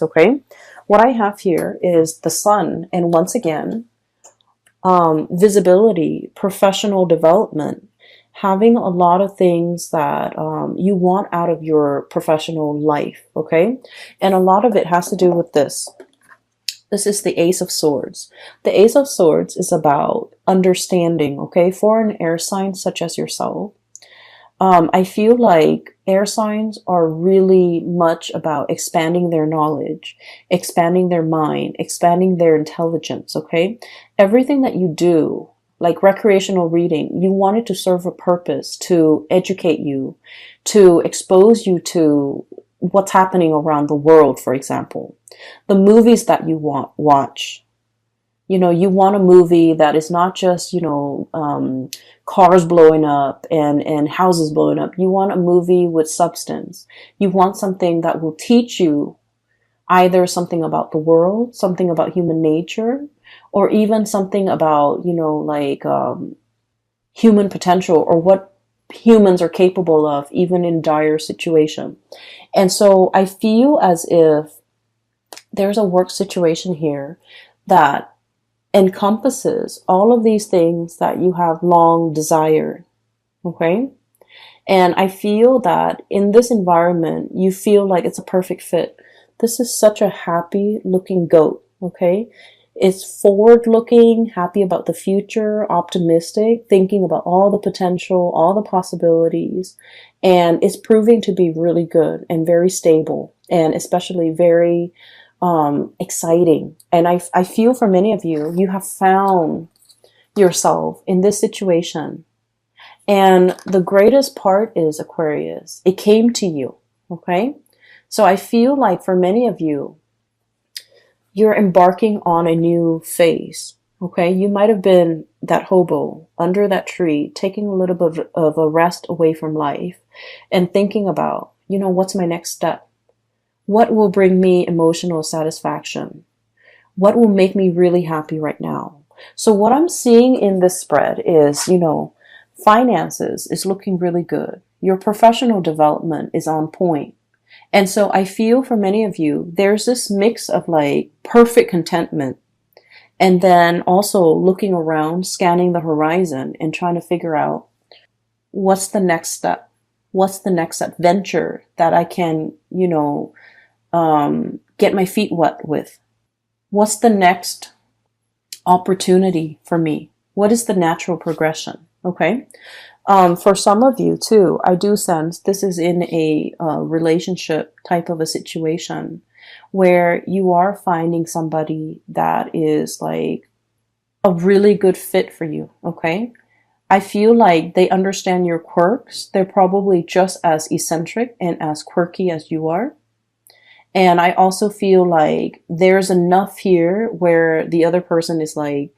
Okay, what I have here is the sun, and once again, visibility, professional development, having a lot of things that you want out of your professional life. Okay, and a lot of it has to do with this. This is the Ace of Swords. The Ace of Swords is about understanding, okay, for an air sign such as yourself. I feel like air signs are really much about expanding their knowledge, expanding their mind, expanding their intelligence, okay? Everything that you do, like recreational reading, you want it to serve a purpose, to educate you, to expose you to what's happening around the world, for example. The movies that you watch, you want a movie that is not just, cars blowing up and houses blowing up. You want a movie with substance. You want something that will teach you either something about the world, something about human nature, or even something about, human potential or what humans are capable of, even in dire situation. And so I feel as if there's a work situation here that encompasses all of these things that you have long desired. Okay? And I feel that in this environment, you feel like it's a perfect fit. This is such a happy looking goat. Okay? It's forward looking, happy about the future, optimistic, thinking about all the potential, all the possibilities. And it's proving to be really good and very stable, and especially very exciting. And I feel for many of you, you have found yourself in this situation. And the greatest part is, Aquarius, it came to you. Okay? So I feel like for many of you, you're embarking on a new phase. Okay? You might have been that hobo under that tree, taking a little bit of a rest away from life and thinking about, what's my next step? What will bring me emotional satisfaction? What will make me really happy right now? So what I'm seeing in this spread is, finances is looking really good. Your professional development is on point. And so I feel for many of you, there's this mix of like perfect contentment and then also looking around, scanning the horizon and trying to figure out what's the next step? What's the next adventure that I can, get my feet wet with? What's the next opportunity for me? What is the natural progression? Okay. For some of you too, I do sense this is in a relationship type of a situation where you are finding somebody that is like a really good fit for you. Okay. I feel like they understand your quirks. They're probably just as eccentric and as quirky as you are. And I also feel like there's enough here where the other person is like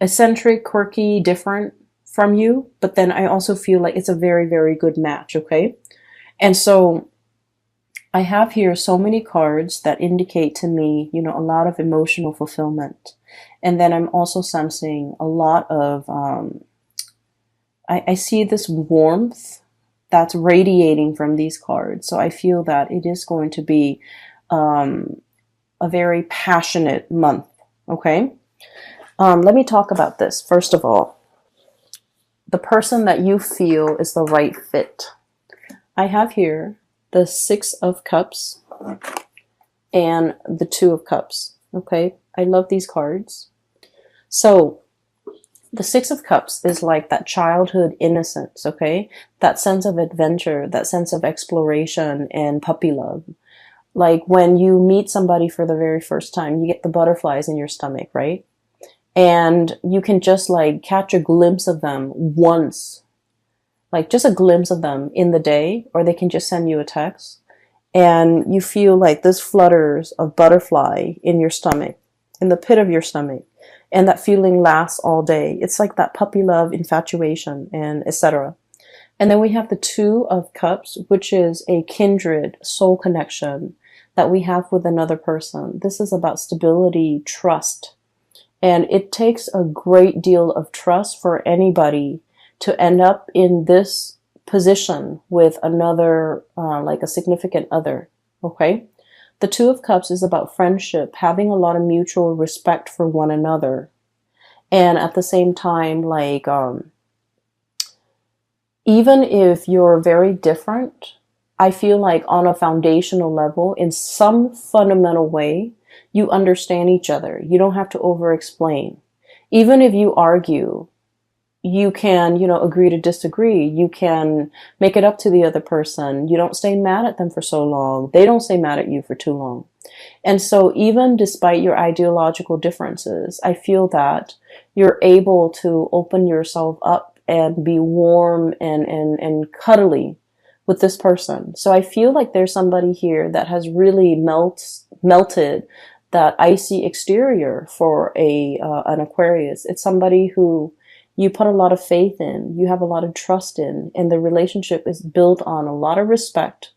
eccentric, quirky, different from you. But then I also feel like it's a very, very good match. Okay. And so I have here so many cards that indicate to me, a lot of emotional fulfillment. And then I'm also sensing a lot of, I see this warmth that's radiating from these cards. So I feel that it is going to be a very passionate month. Okay. Let me talk about this. First of all, the person that you feel is the right fit. I have here the Six of Cups and the Two of Cups. Okay. I love these cards. So the Six of Cups is like that childhood innocence, okay? That sense of adventure, that sense of exploration and puppy love. Like when you meet somebody for the very first time, you get the butterflies in your stomach, right? And you can just like catch a glimpse of them once, like just a glimpse of them in the day, or they can just send you a text. And you feel like this flutters of butterfly in your stomach, in the pit of your stomach. And that feeling lasts all day. It's like that puppy love, infatuation, and etc. And then we have the Two of Cups, which is a kindred soul connection that we have with another person. This is about stability, trust. And it takes a great deal of trust for anybody to end up in this position with another, like a significant other. Okay. The Two of Cups is about friendship, having a lot of mutual respect for one another. And at the same time, like, even if you're very different, I feel like on a foundational level, in some fundamental way, you understand each other. You don't have to over explain. Even if you argue, you can, agree to disagree. You can make it up to the other person. You don't stay mad at them for so long. They don't stay mad at you for too long. And so even despite your ideological differences, I feel that you're able to open yourself up and be warm and cuddly with this person. So I feel like there's somebody here that has really melted that icy exterior for an Aquarius. It's somebody who you put a lot of faith in, you have a lot of trust in, and the relationship is built on a lot of respect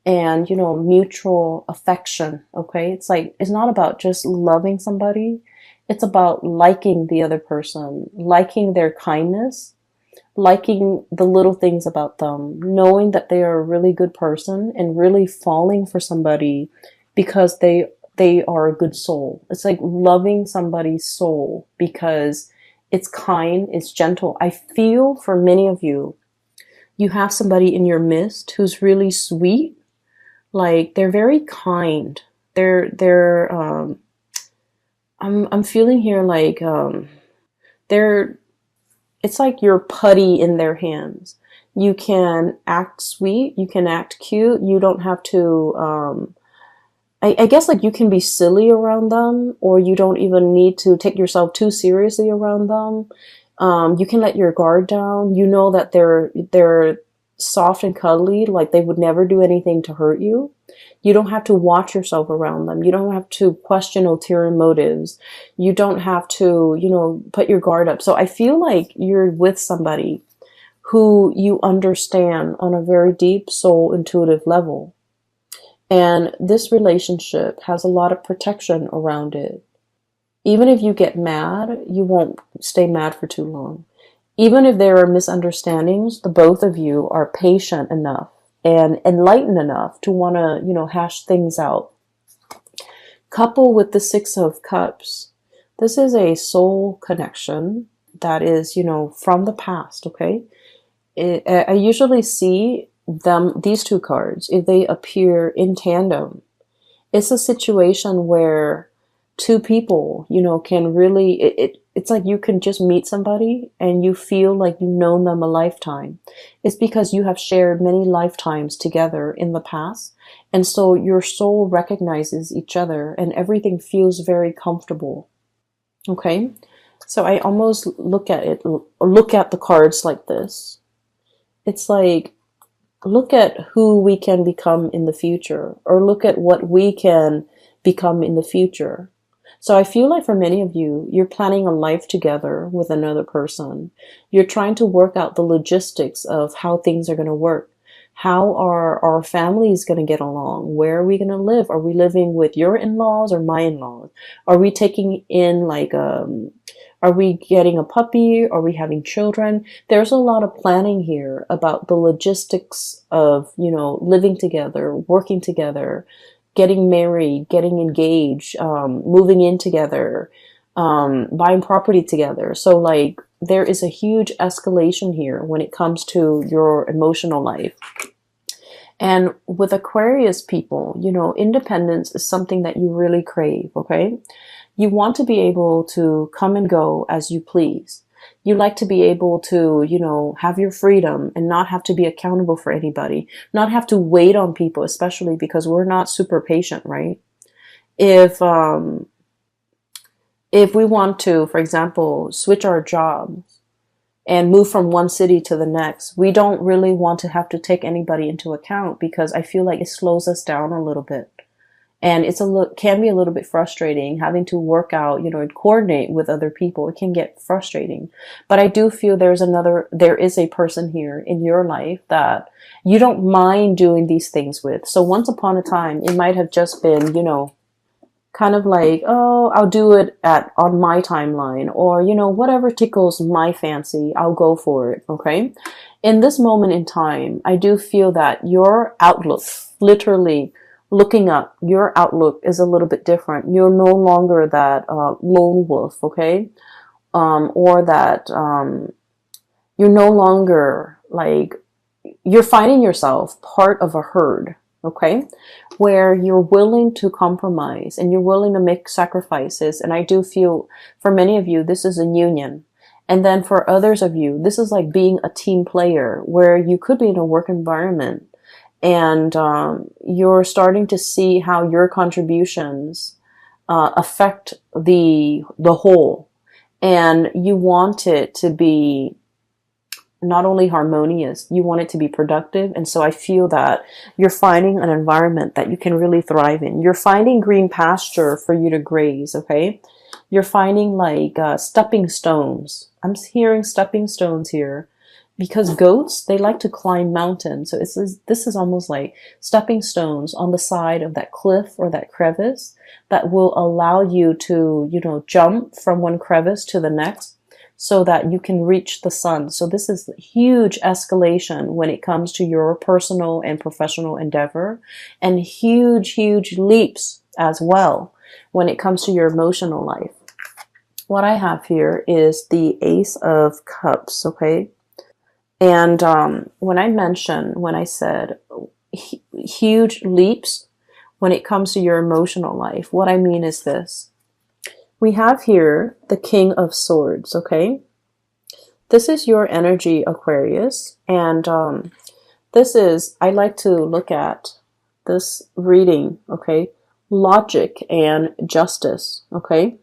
and, mutual affection. Okay. It's not about just loving somebody. It's about liking the other person, liking their kindness, liking the little things about them, knowing that they are a really good person and really falling for somebody because they are a good soul. It's like loving somebody's soul because it's kind, it's gentle. I feel for many of you, you have somebody in your midst who's really sweet. Like they're very kind. I'm feeling here like, it's like you're putty in their hands. You can act sweet. You can act cute. You don't have to, I guess like you can be silly around them, or you don't even need to take yourself too seriously around them. You can let your guard down. You know that they're soft and cuddly, like they would never do anything to hurt you. You don't have to watch yourself around them. You don't have to question ulterior motives. You don't have to, put your guard up. So I feel like you're with somebody who you understand on a very deep soul intuitive level. And this relationship has a lot of protection around it. Even if you get mad, you won't stay mad for too long. Even if there are misunderstandings, the both of you are patient enough and enlightened enough to want to, hash things out. Couple with the Six of Cups. This is a soul connection that is, from the past, okay? I usually see these two cards, if they appear in tandem, it's a situation where two people, can really, it's like you can just meet somebody and you feel like you've known them a lifetime. It's because you have shared many lifetimes together in the past. And so your soul recognizes each other and everything feels very comfortable. Okay. So I almost look at the cards like this. It's like, look at who we can become in the future, or look at what we can become in the future. So I feel like for many of you, you're planning a life together with another person. You're trying to work out the logistics of how things are going to work. How are our families going to get along? Where are we going to live? Are we living with your in-laws or my in-laws? Are we taking in are we getting a puppy? Are we having children? There's a lot of planning here about the logistics of, living together, working together, getting married, getting engaged, moving in together, buying property together. So like there is a huge escalation here when it comes to your emotional life. And with Aquarius people, independence is something that you really crave, okay? You want to be able to come and go as you please. You like to be able to, have your freedom and not have to be accountable for anybody, not have to wait on people, especially because we're not super patient, right? If we want to, for example, switch our jobs and move from one city to the next, we don't really want to have to take anybody into account because I feel like it slows us down a little bit. And can be a little bit frustrating having to work out, and coordinate with other people. It can get frustrating. But I do feel there is a person here in your life that you don't mind doing these things with. So once upon a time, it might have just been, kind of like, oh, I'll do it on my timeline, or, whatever tickles my fancy, I'll go for it. Okay. In this moment in time, I do feel that your outlook literally looking up. Your outlook is a little bit different. You're no longer that lone wolf, okay? Or that you're no longer like, you're finding yourself part of a herd, okay? Where you're willing to compromise and you're willing to make sacrifices. And I do feel for many of you, this is a union. And then for others of you, this is like being a team player where you could be in a work environment and you're starting to see how your contributions affect the whole. And you want it to be not only harmonious, you want it to be productive. And so I feel that you're finding an environment that you can really thrive in. You're finding green pasture for you to graze, okay? You're finding like stepping stones. I'm hearing stepping stones here because goats, they like to climb mountains. So this is almost like stepping stones on the side of that cliff or that crevice that will allow you to, you know, jump from one crevice to the next so that you can reach the sun. So this is huge escalation when it comes to your personal and professional endeavor, and huge, huge leaps as well when it comes to your emotional life. What I have here is the Ace of Cups, okay? And when I said huge leaps when it comes to your emotional life, what I mean is this. We have here the King of Swords, okay? This is your energy, Aquarius. And this is, I like to look at this reading, okay? Logic and justice, okay?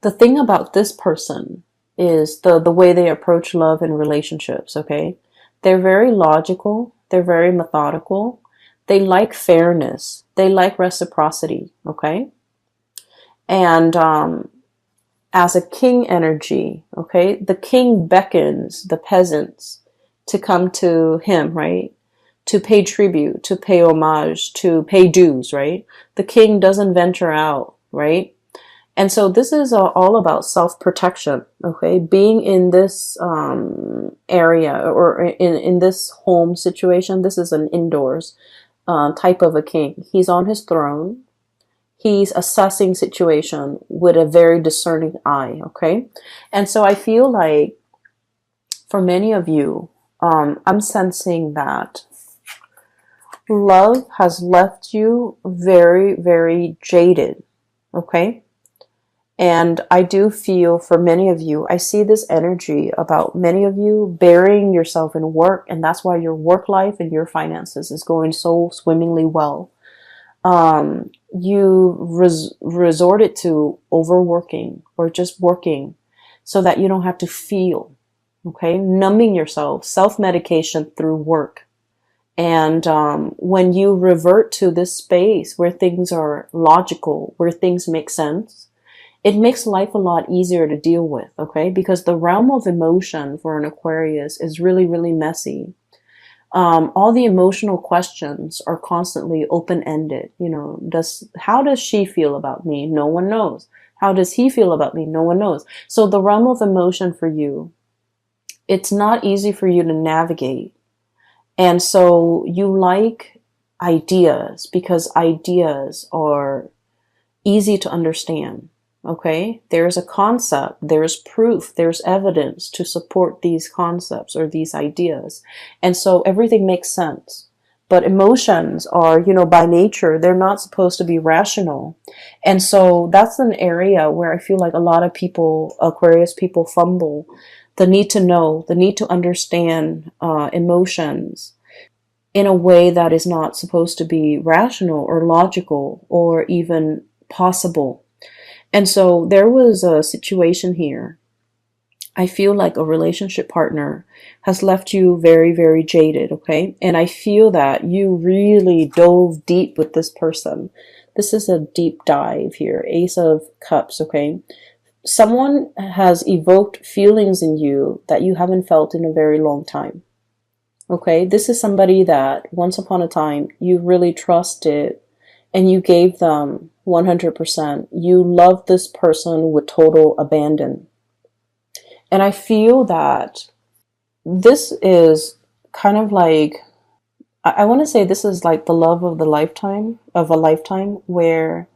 The thing about this person is the way they approach love and relationships, okay? They're very logical. They're very methodical. They like fairness. They like reciprocity, okay? And as a king energy, okay, the king beckons the peasants to come to him, right? To pay tribute, to pay homage, to pay dues, right? The king doesn't venture out, right? And so this is all about self-protection, okay? Being in this area or in this home situation, this is an indoors type of a king. He's on his throne. He's assessing situation with a very discerning eye, okay? And so I feel like for many of you, I'm sensing that love has left you very, very jaded, okay? And I do feel for many of you, I see this energy about many of you burying yourself in work, and that's why your work life and your finances is going so swimmingly well. You resorted to overworking or just working so that you don't have to feel, okay? Numbing yourself, self-medication through work. And when you revert to this space where things are logical, where things make sense, it makes life a lot easier to deal with, okay? Because the realm of emotion for an Aquarius is really, really messy. All the emotional questions are constantly open-ended. You know, how does she feel about me? No one knows. How does he feel about me? No one knows. So the realm of emotion for you, it's not easy for you to navigate. And so you like ideas because ideas are easy to understand. Okay, there's a concept, there's proof, there's evidence to support these concepts or these ideas. And so everything makes sense. But emotions are, you know, by nature, they're not supposed to be rational. And so that's an area where I feel like a lot of people, Aquarius people, fumble. The need to know, the need to understand emotions in a way that is not supposed to be rational or logical or even possible. And so there was a situation here. I feel like a relationship partner has left you very, very jaded, okay? And I feel that you really dove deep with this person. This is a deep dive here. Ace of Cups, okay? Someone has evoked feelings in you that you haven't felt in a very long time, okay? This is somebody that once upon a time you really trusted and you gave them 100%. You love this person with total abandon. And I feel that this is kind of like I want to say this is like the love of the lifetime, of a lifetime, where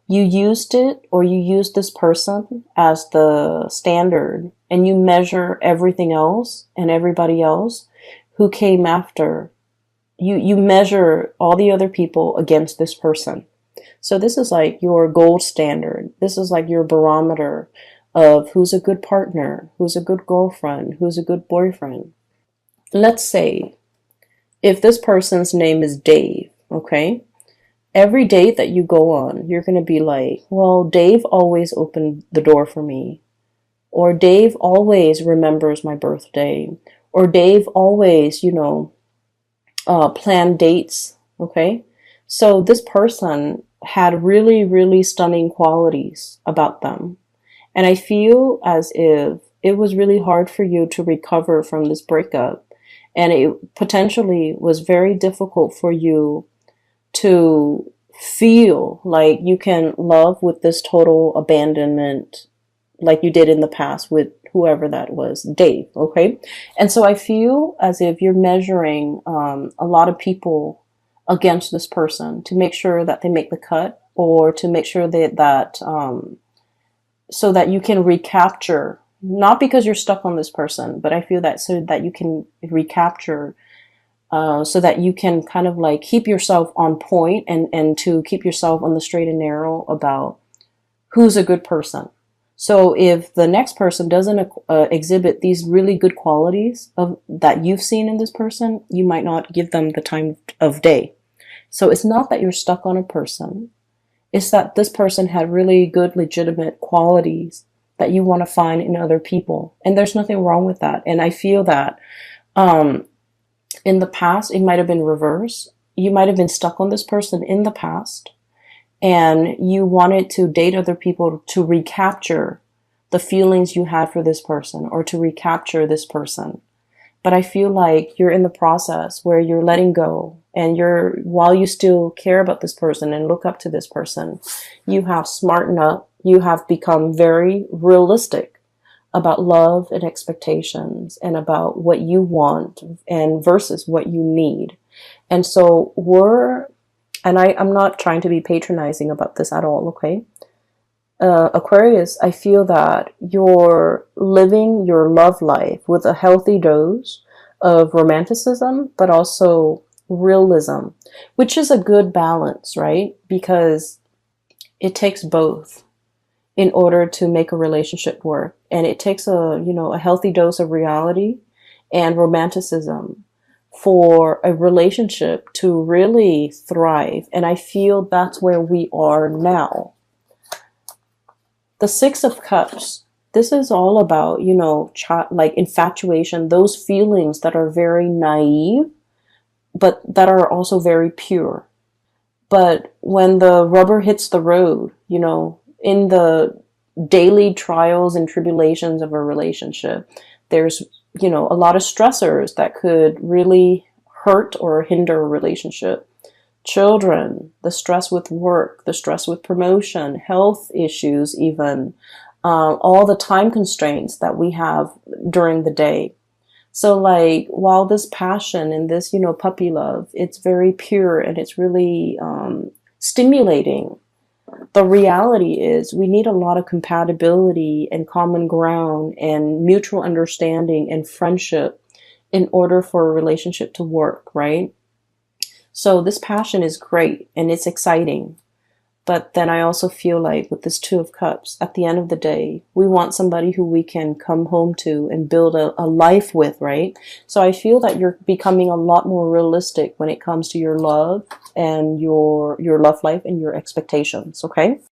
you used it, or you used this person as the standard, and you measure everything else and everybody else who came after. You measure all the other people against this person. So this is like your gold standard. This is like your barometer of who's a good partner, who's a good girlfriend, who's a good boyfriend. Let's say if this person's name is Dave, okay? Every date that you go on, you're going to be like, well, Dave always opened the door for me. Or Dave always remembers my birthday. Or Dave always, plan dates, okay? So this person had really, really stunning qualities about them. And I feel as if it was really hard for you to recover from this breakup. And it potentially was very difficult for you to feel like you can love with this total abandonment, like you did in the past with whoever that was, Dave, okay? And so I feel as if you're measuring a lot of people against this person to make sure that they make the cut, or to make sure so that you can recapture, not because you're stuck on this person, but I feel that so that you can recapture, so that you can kind of like keep yourself on point, and to keep yourself on the straight and narrow about who's a good person. So if the next person doesn't exhibit these really good qualities that you've seen in this person, you might not give them the time of day. So it's not that you're stuck on a person. It's that this person had really good, legitimate qualities that you want to find in other people. And there's nothing wrong with that. And I feel that in the past, it might have been reversed. You might have been stuck on this person in the past, and you wanted to date other people to recapture the feelings you had for this person, or to recapture this person. But I feel like you're in the process where you're letting go, and while you still care about this person and look up to this person, you have smartened up, you have become very realistic about love and expectations, and about what you want and versus what you need. And so I'm not trying to be patronizing about this at all, okay? Aquarius, I feel that you're living your love life with a healthy dose of romanticism, but also realism, which is a good balance, right? Because it takes both in order to make a relationship work. And it takes a healthy dose of reality and romanticism for a relationship to really thrive. And I feel that's where we are now. The Six of Cups, this is all about, like infatuation, those feelings that are very naive, but that are also very pure. But when the rubber hits the road, in the daily trials and tribulations of a relationship, there's, a lot of stressors that could really hurt or hinder a relationship. Children, the stress with work, the stress with promotion, health issues even, all the time constraints that we have during the day. So like, while this passion and this, puppy love, it's very pure and it's really stimulating, the reality is we need a lot of compatibility and common ground and mutual understanding and friendship in order for a relationship to work, right? So this passion is great and it's exciting. But then I also feel like with this Two of Cups, at the end of the day, we want somebody who we can come home to and build a life with, right? So I feel that you're becoming a lot more realistic when it comes to your love and your love life and your expectations, okay?